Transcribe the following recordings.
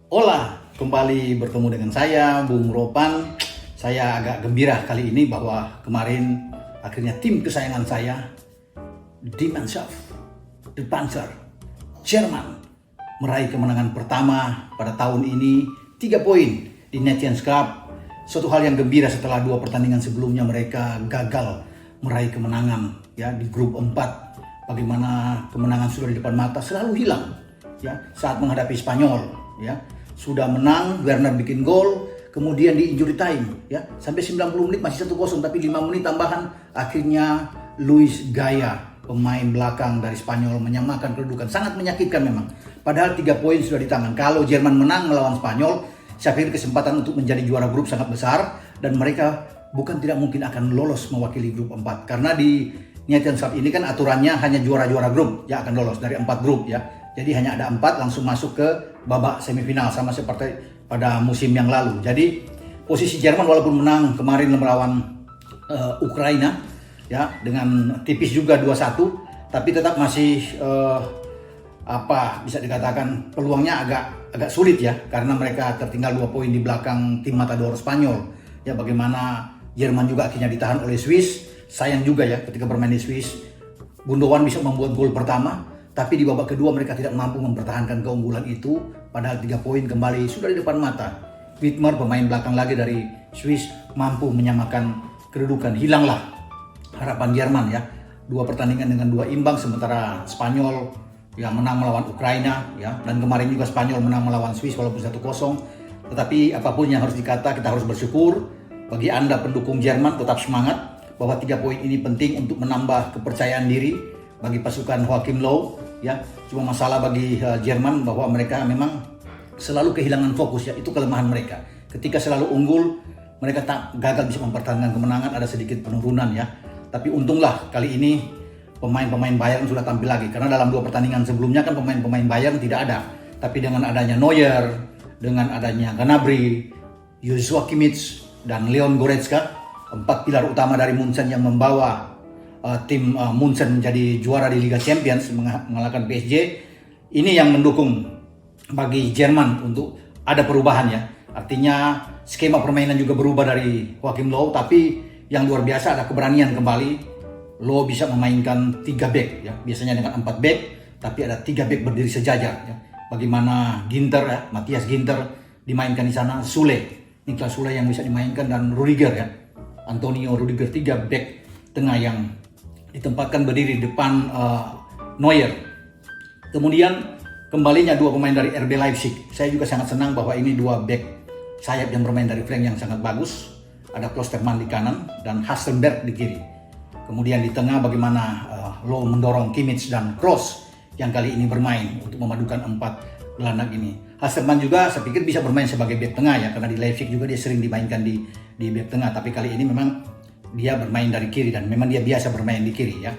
Hola, kembali bertemu dengan saya, Bung Ropan. Saya agak gembira kali ini bahwa kemarin akhirnya tim kesayangan saya, Die Mannschaft, The Panzer, Jerman, meraih kemenangan pertama pada tahun ini, 3 poin di Nations Cup. Suatu hal yang gembira setelah 2 pertandingan sebelumnya mereka gagal meraih kemenangan ya di grup 4. Bagaimana kemenangan sudah di depan mata selalu hilang ya saat menghadapi Spanyol ya. Sudah menang, Werner bikin gol, kemudian di injury time ya. Sampai 90 menit masih 1-0, tapi 5 menit tambahan akhirnya Luis Gaya, pemain belakang dari Spanyol, menyamakan kedudukan. Sangat menyakitkan memang. Padahal 3 poin sudah di tangan. Kalau Jerman menang melawan Spanyol, saya pikir kesempatan untuk menjadi juara grup sangat besar dan mereka bukan tidak mungkin akan lolos mewakili grup 4. Karena di Nations Cup ini kan aturannya hanya juara-juara grup yang akan lolos dari 4 grup ya. Jadi hanya ada 4 langsung masuk ke babak semifinal sama seperti pada musim yang lalu. Jadi posisi Jerman walaupun menang kemarin melawan Ukraina ya dengan tipis juga 2-1, tapi tetap masih bisa dikatakan peluangnya agak sulit ya karena mereka tertinggal 2 poin di belakang tim Matador Spanyol. Ya bagaimana Jerman juga akhirnya ditahan oleh Swiss. Sayang juga ya ketika bermain di Swiss, Gundogan bisa membuat gol pertama, tapi di babak kedua mereka tidak mampu mempertahankan keunggulan itu. Padahal 3 poin kembali sudah di depan mata. Widmer, pemain belakang lagi dari Swiss, mampu menyamakan kedudukan. Hilanglah harapan Jerman ya. 2 pertandingan dengan 2 imbang, sementara Spanyol yang menang melawan Ukraina ya. Dan kemarin juga Spanyol menang melawan Swiss walaupun 1-0. Tetapi apapun yang harus dikata, kita harus bersyukur. Bagi Anda pendukung Jerman, tetap semangat bahwa 3 poin ini penting untuk menambah kepercayaan diri bagi pasukan Joachim Löw ya. Cuma masalah bagi Jerman bahwa mereka memang selalu kehilangan fokus ya, itu kelemahan mereka. Ketika selalu unggul, mereka gagal bisa mempertahankan kemenangan, ada sedikit penurunan ya. Tapi untunglah kali ini pemain-pemain Bayern sudah tampil lagi, karena dalam 2 pertandingan sebelumnya kan pemain-pemain Bayern tidak ada. Tapi dengan adanya Neuer, dengan adanya Gnabry, Joshua Kimmich dan Leon Goretzka, 4 pilar utama dari Munchen yang membawa tim Munchen menjadi juara di Liga Champions, mengalahkan PSG. Ini yang mendukung bagi Jerman untuk ada perubahan ya. Artinya skema permainan juga berubah dari Joachim Löw, tapi yang luar biasa ada keberanian kembali. Löw bisa memainkan 3 back ya. Biasanya dengan 4 back, tapi ada 3 back berdiri sejajar ya. Bagaimana Ginter ya, Matthias Ginter dimainkan di sana, Niklas Sule yang bisa dimainkan, dan Rudiger ya. Antonio Rudiger, 3 back tengah yang ditempatkan berdiri depan Neuer. Kemudian kembalinya 2 pemain dari RB Leipzig. Saya juga sangat senang bahwa ini 2 back sayap yang bermain dari flank yang sangat bagus. Ada Klosterman di kanan dan Hasenberg di kiri. Kemudian di tengah bagaimana Löw mendorong Kimmich dan Kroos yang kali ini bermain untuk memadukan 4 gelandang ini. Hasenberg juga saya pikir bisa bermain sebagai back tengah ya, karena di Leipzig juga dia sering dimainkan di back tengah. Tapi kali ini memang dia bermain dari kiri dan memang dia biasa bermain di kiri ya,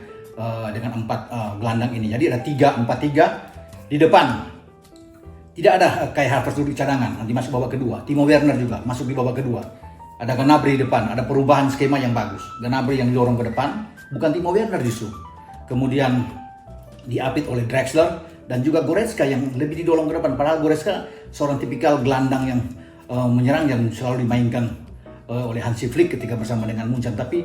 dengan 4 gelandang ini. Jadi ada 3-4-3 di depan. Tidak ada Kai Havertz duduk cadangan, nanti masuk babak kedua. Timo Werner juga masuk di babak kedua. Ada Gnabry di depan, ada perubahan skema yang bagus. Gnabry yang didorong ke depan, bukan Timo Werner justru. Kemudian diapit oleh Draxler dan juga Goretzka yang lebih didorong ke depan. Padahal Goretzka seorang tipikal gelandang yang menyerang yang selalu dimainkan oleh Hansi Flick ketika bersama dengan Munchen. Tapi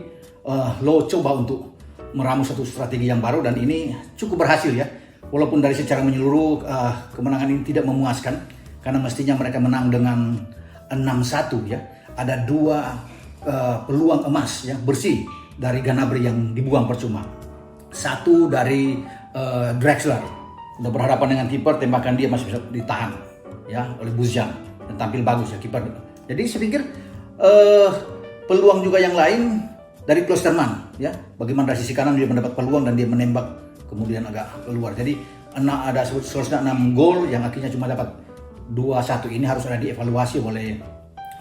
Löw coba untuk meramu satu strategi yang baru dan ini cukup berhasil ya. Walaupun dari secara menyeluruh kemenangan ini tidak memuaskan, karena mestinya mereka menang dengan 6-1 ya. Ada 2 peluang emas ya bersih dari Gnabry yang dibuang percuma. 1 dari Draxler, udah berhadapan dengan kiper, tembakan dia masih bisa ditahan ya oleh Buzjan dan tampil bagus ya kiper. Jadi saya pikir peluang juga yang lain dari Klosterman ya. Bagaimana dari sisi kanan dia mendapat peluang dan dia menembak kemudian agak keluar. Jadi ada selesai 6 gol yang akhirnya cuma dapat 2-1. Ini harus ada dievaluasi oleh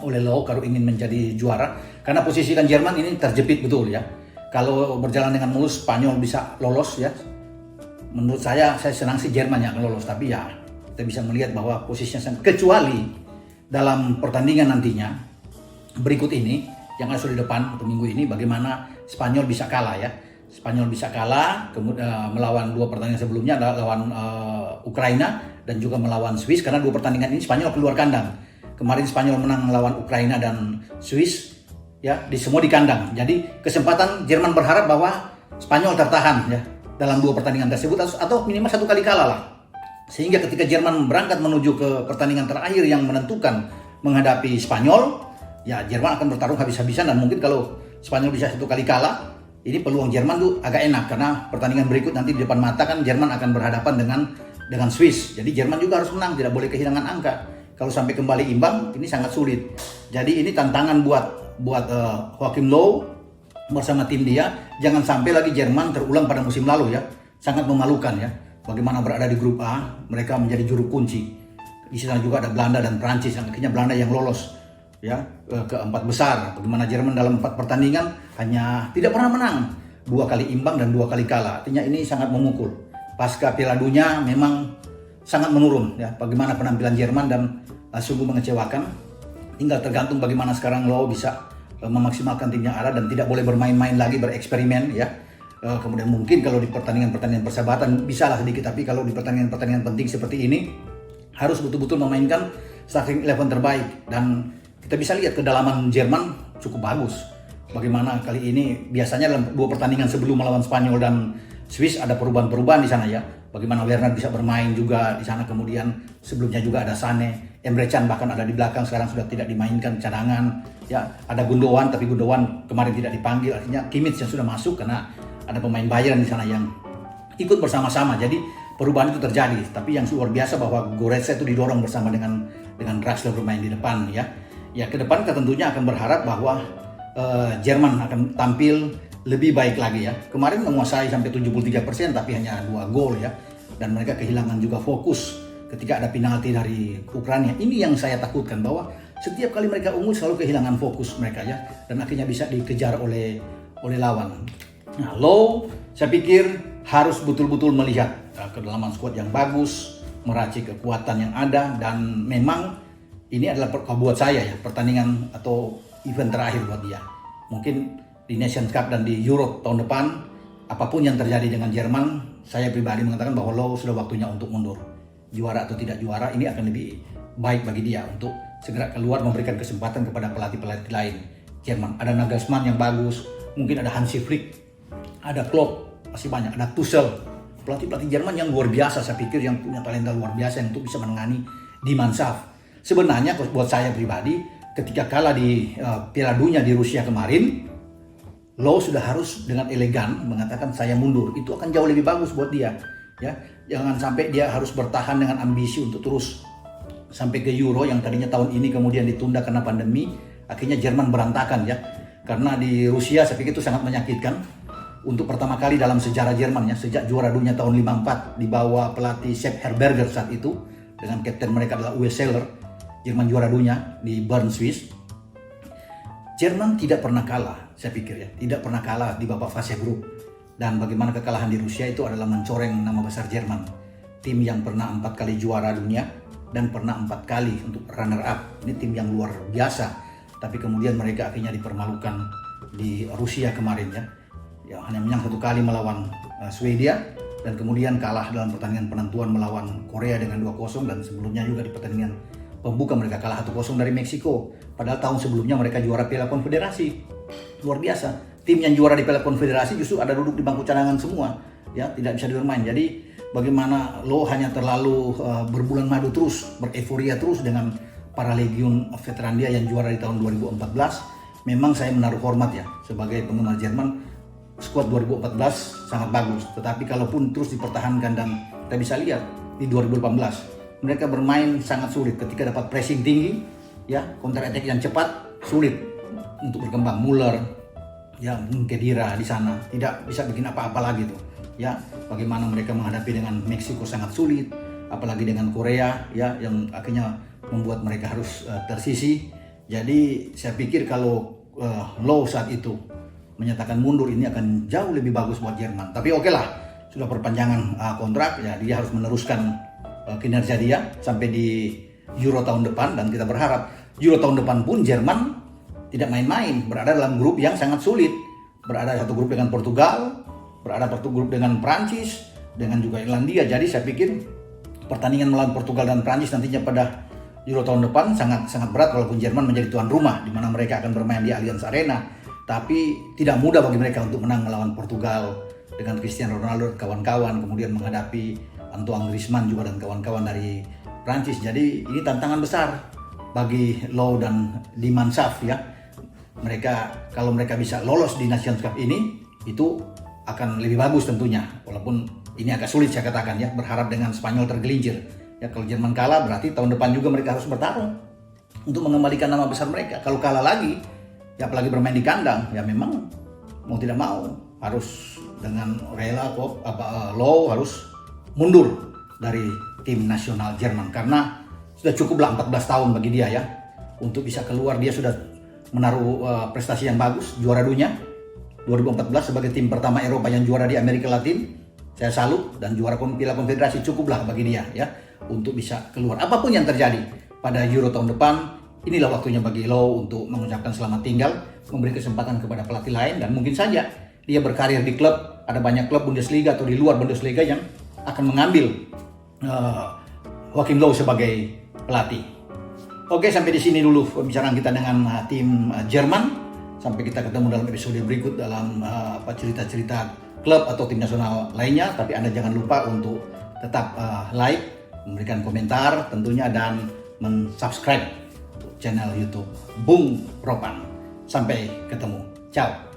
Löw kalau ingin menjadi juara, karena posisi kan Jerman ini terjepit betul ya. Kalau berjalan dengan mulus Spanyol bisa lolos ya. Menurut saya senang sih Jerman yang akan lolos, tapi ya kita bisa melihat bahwa posisinya kecuali dalam pertandingan nantinya berikut ini yang ada di depan untuk minggu ini, bagaimana Spanyol bisa kalah ya. Spanyol bisa kalah kemudian melawan 2 pertandingan sebelumnya adalah lawan Ukraina dan juga melawan Swiss, karena 2 pertandingan ini Spanyol keluar kandang. Kemarin Spanyol menang melawan Ukraina dan Swiss, ya, semua di kandang. Jadi kesempatan Jerman berharap bahwa Spanyol tertahan ya dalam 2 pertandingan tersebut, atau minimal 1 kali kalah lah. Sehingga ketika Jerman berangkat menuju ke pertandingan terakhir yang menentukan menghadapi Spanyol, ya Jerman akan bertarung habis-habisan, dan mungkin kalau Spanyol bisa 1 kali kalah, ini peluang Jerman tuh agak enak, karena pertandingan berikut nanti di depan mata kan Jerman akan berhadapan dengan Swiss. Jadi Jerman juga harus menang, tidak boleh kehilangan angka. Kalau sampai kembali imbang, ini sangat sulit. Jadi ini tantangan buat Joachim Löw bersama tim dia. Jangan sampai lagi Jerman terulang pada musim lalu ya. Sangat memalukan ya. Bagaimana berada di grup A, mereka menjadi juru kunci. Di sana juga ada Belanda dan Prancis, yang akhirnya Belanda yang lolos ya ke 4 besar. Bagaimana Jerman dalam 4 pertandingan hanya tidak pernah menang, 2 kali imbang dan 2 kali kalah. Artinya ini sangat memukul. Pasca Piala Dunia memang sangat menurun ya bagaimana penampilan Jerman, dan sungguh mengecewakan. Tinggal tergantung bagaimana sekarang Löw bisa memaksimalkan tim yang ada dan tidak boleh bermain-main lagi, bereksperimen ya. Kemudian mungkin kalau di pertandingan-pertandingan persahabatan bisa lah sedikit, tapi kalau di pertandingan-pertandingan penting seperti ini harus betul-betul memainkan starting 11 terbaik. Dan kita bisa lihat kedalaman Jerman cukup bagus. Bagaimana kali ini, biasanya dalam 2 pertandingan sebelum melawan Spanyol dan Swiss ada perubahan-perubahan di sana ya. Bagaimana Werner bisa bermain juga di sana, kemudian sebelumnya juga ada Sané, Emre Can bahkan ada di belakang, sekarang sudah tidak dimainkan cadangan. Ya, ada Gundogan, tapi Gundogan kemarin tidak dipanggil, artinya Kimmich yang sudah masuk karena ada pemain Bayern di sana yang ikut bersama-sama. Jadi perubahan itu terjadi, tapi yang luar biasa bahwa Goretzka itu didorong bersama dengan Draxler bermain di depan ya. Ya, ke depan kita tentunya akan berharap bahwa Jerman akan tampil lebih baik lagi ya. Kemarin menguasai sampai 73%, tapi hanya 2 gol ya. Dan mereka kehilangan juga fokus ketika ada penalti dari Ukraina. Ini yang saya takutkan, bahwa setiap kali mereka unggul selalu kehilangan fokus mereka ya, dan akhirnya bisa dikejar oleh lawan. Nah, Löw saya pikir harus betul-betul melihat kedalaman skuad yang bagus, meracik kekuatan yang ada, dan memang ini adalah buat saya ya pertandingan atau event terakhir buat dia. Mungkin di Nations Cup dan di Euro tahun depan, apapun yang terjadi dengan Jerman, saya pribadi mengatakan bahwa Löw sudah waktunya untuk mundur. Juara atau tidak juara, ini akan lebih baik bagi dia untuk segera keluar, memberikan kesempatan kepada pelatih-pelatih lain Jerman. Ada Nagelsmann yang bagus, mungkin ada Hansi Flick, ada Klopp, masih banyak, ada Tuchel. Pelatih-pelatih Jerman yang luar biasa, saya pikir yang punya talenta luar biasa yang untuk bisa menangani di Mannschaft. Sebenarnya buat saya pribadi, ketika kalah di Piala Dunia di Rusia kemarin, Löw sudah harus dengan elegan mengatakan saya mundur. Itu akan jauh lebih bagus buat dia. Ya, jangan sampai dia harus bertahan dengan ambisi untuk terus sampai ke Euro yang tadinya tahun ini kemudian ditunda karena pandemi. Akhirnya Jerman berantakan ya. Karena di Rusia saya pikir itu sangat menyakitkan. Untuk pertama kali dalam sejarah Jerman ya, sejak juara dunia tahun 54 di bawah pelatih Sepp Herberger saat itu, dengan kapten mereka adalah Uwe Seeler, Jerman juara dunia di Bern, Swiss. Jerman tidak pernah kalah, saya pikir ya, tidak pernah kalah di babak fase grup. Dan bagaimana kekalahan di Rusia itu adalah mencoreng nama besar Jerman. Tim yang pernah 4 kali juara dunia dan pernah 4 kali untuk runner up. Ini tim yang luar biasa. Tapi kemudian mereka akhirnya dipermalukan di Rusia kemarin ya. Ya, hanya menang 1 kali melawan Swedia, dan kemudian kalah dalam pertandingan penentuan melawan Korea dengan 2-0, dan sebelumnya juga di pertandingan pembuka mereka kalah 1-0 dari Meksiko. Padahal tahun sebelumnya mereka juara Piala Konfederasi. Luar biasa. Tim yang juara di Piala Konfederasi justru ada duduk di bangku cadangan semua. Ya, tidak bisa bermain. Jadi bagaimana Löw hanya terlalu berbulan madu terus, bereforia terus dengan para legiun veteran dia yang juara di tahun 2014. Memang saya menaruh hormat ya sebagai penggemar Jerman. Skuad 2014 sangat bagus. Tetapi kalaupun terus dipertahankan, dan kita bisa lihat di 2018 mereka bermain sangat sulit ketika dapat pressing tinggi, ya, counter attack yang cepat, sulit untuk berkembang. Muller, ya, Khedira di sana tidak bisa bikin apa-apa lagi tuh. Ya, bagaimana mereka menghadapi dengan Meksiko sangat sulit, apalagi dengan Korea, ya, yang akhirnya membuat mereka harus tersisih. Jadi saya pikir kalau Löw saat itu menyatakan mundur, ini akan jauh lebih bagus buat Jerman. Tapi oke lah, sudah perpanjangan kontrak, ya, dia harus meneruskan kinerja dia sampai di Euro tahun depan, dan kita berharap Euro tahun depan pun Jerman tidak main-main, berada dalam grup yang sangat sulit, berada satu grup dengan Portugal, berada satu grup dengan Prancis, dengan juga Irlandia. Jadi saya pikir pertandingan melawan Portugal dan Prancis nantinya pada Euro tahun depan sangat berat walaupun Jerman menjadi tuan rumah di mana mereka akan bermain di Allianz Arena. Tapi tidak mudah bagi mereka untuk menang melawan Portugal dengan Cristiano Ronaldo dan kawan-kawan, kemudian menghadapi Antoine Griezmann juga dan kawan-kawan dari Prancis. Jadi ini tantangan besar bagi Low dan Dimanshaft ya. Kalau mereka bisa lolos di Nations Cup ini, itu akan lebih bagus tentunya. Walaupun ini agak sulit saya katakan ya, berharap dengan Spanyol tergelincir. Ya kalau Jerman kalah berarti tahun depan juga mereka harus bertarung untuk mengembalikan nama besar mereka. Kalau kalah lagi, ya apalagi bermain di kandang, ya memang mau tidak mau harus dengan rela Low harus mundur dari tim nasional Jerman karena sudah cukuplah 14 tahun bagi dia ya untuk bisa keluar. Dia sudah menaruh prestasi yang bagus, juara dunia 2014 sebagai tim pertama Eropa yang juara di Amerika Latin. Saya salut, dan juara Piala Konfederasi cukuplah bagi dia ya untuk bisa keluar. Apapun yang terjadi pada Euro tahun depan, inilah waktunya bagi Low untuk mengucapkan selamat tinggal, memberi kesempatan kepada pelatih lain, dan mungkin saja dia berkarir di klub. Ada banyak klub Bundesliga atau di luar Bundesliga yang akan mengambil Joachim Low sebagai pelatih. Oke, sampai di sini dulu pembicaraan kita dengan tim Jerman. Sampai kita ketemu dalam episode berikut dalam cerita-cerita klub atau tim nasional lainnya. Tapi Anda jangan lupa untuk tetap like, memberikan komentar tentunya, dan subscribe channel YouTube Bung Ropan. Sampai ketemu. Ciao.